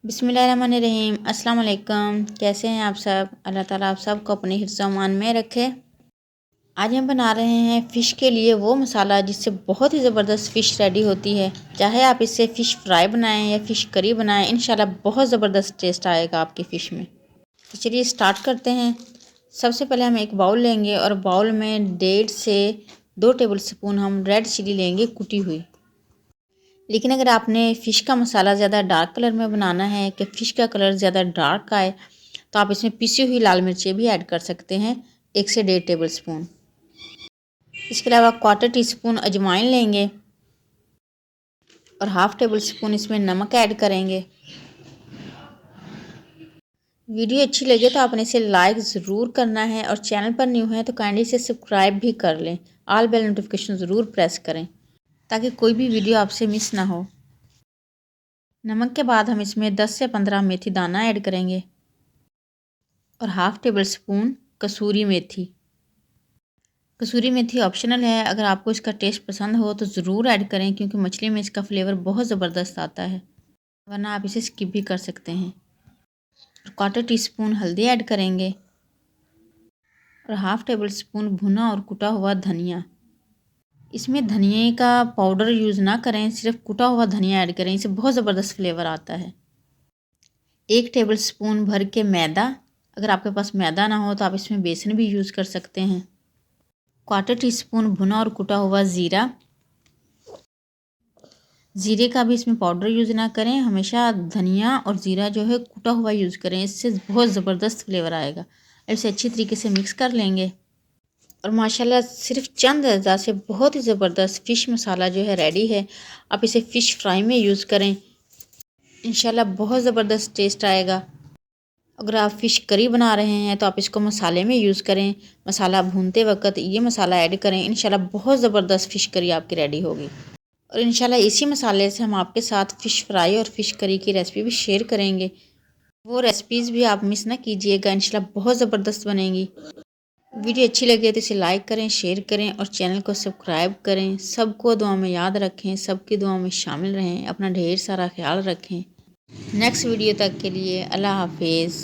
बिस्मिल्लाहिर्रहमानिर्रहीम। अस्सलाम वालेकुम। कैसे हैं आप सब? अल्लाह ताला आप सबको अपने हिफ्ज़ अमान में रखे। आज हम बना रहे हैं फ़िश के लिए वो मसाला जिससे बहुत ही ज़बरदस्त फ़िश रेडी होती है। चाहे आप इससे फ़िश फ्राई बनाएं या फ़िश करी बनाएं, इंशाल्लाह बहुत ज़बरदस्त टेस्ट आएगा आपकी फ़िश में। तो चलिए स्टार्ट करते हैं। सबसे पहले हम एक बाउल लेंगे और बाउल में 1.5 से 2 टेबल स्पून हम रेड चिली लेंगे कुटी हुई। लेकिन अगर आपने फ़िश का मसाला ज़्यादा डार्क कलर में बनाना है कि फ़िश का कलर ज़्यादा डार्क आए, तो आप इसमें पिसी हुई लाल मिर्चें भी ऐड कर सकते हैं, 1 से 1.5 टेबल स्पून। इसके अलावा 1/4 टीस्पून अजवाइन लेंगे और 1/2 टेबल स्पून इसमें नमक ऐड करेंगे। वीडियो अच्छी लगे तो आपने इसे लाइक ज़रूर करना है और चैनल पर न्यू है तो काइंडली इसे सब्सक्राइब भी कर लें। ऑल बेल नोटिफिकेशन ज़रूर प्रेस करें ताकि कोई भी वीडियो आपसे मिस ना हो। नमक के बाद हम इसमें 10 से 15 मेथी दाना ऐड करेंगे और 1/2 टेबल स्पून कसूरी मेथी। कसूरी मेथी ऑप्शनल है, अगर आपको इसका टेस्ट पसंद हो तो ज़रूर ऐड करें क्योंकि मछली में इसका फ्लेवर बहुत ज़बरदस्त आता है, वरना आप इसे स्किप भी कर सकते हैं। 1/4 टीस्पून हल्दी ऐड करेंगे और 1/2 टेबल स्पून भुना और कुटा हुआ धनिया। इसमें धनिए का पाउडर यूज़ ना करें, सिर्फ कुटा हुआ धनिया ऐड करें, इससे बहुत ज़बरदस्त फ्लेवर आता है। 1 टेबल स्पून भर के मैदा, अगर आपके पास मैदा ना हो तो आप इसमें बेसन भी यूज़ कर सकते हैं। 1/4 टीस्पून भुना और कुटा हुआ ज़ीरा। ज़ीरे का भी इसमें पाउडर यूज़ ना करें, हमेशा धनिया और ज़ीरा जो है कुटा हुआ यूज़ करें, इससे बहुत ज़बरदस्त फ्लेवर आएगा। इसे अच्छी तरीके से मिक्स कर लेंगे और माशाल्लाह सिर्फ चंद अज़ा से बहुत ही ज़बरदस्त फ़िश मसाला जो है रेडी है। आप इसे फ़िश फ्राई में यूज़ करें, इंशाल्लाह बहुत ज़बरदस्त टेस्ट आएगा। अगर आप फ़िश करी बना रहे हैं तो आप इसको मसाले में यूज़ करें, मसाला भूनते वक्त ये मसाला ऐड करें, इंशाल्लाह बहुत ज़बरदस्त फ़िश करी आपकी रेडी होगी। और इंशाल्लाह इसी मसाले से हम आपके साथ फ़िश फ्राई और फ़िश करी की रेसिपी भी शेयर करेंगे। वो रेसिपीज़ भी आप मिस ना कीजिएगा, इंशाल्लाह बहुत ज़बरदस्त बनेंगी। वीडियो अच्छी लगे तो इसे लाइक करें, शेयर करें और चैनल को सब्सक्राइब करें। सबको दुआ में याद रखें, सबकी दुआ में शामिल रहें, अपना ढेर सारा ख्याल रखें। नेक्स्ट वीडियो तक के लिए अल्लाह हाफिज़।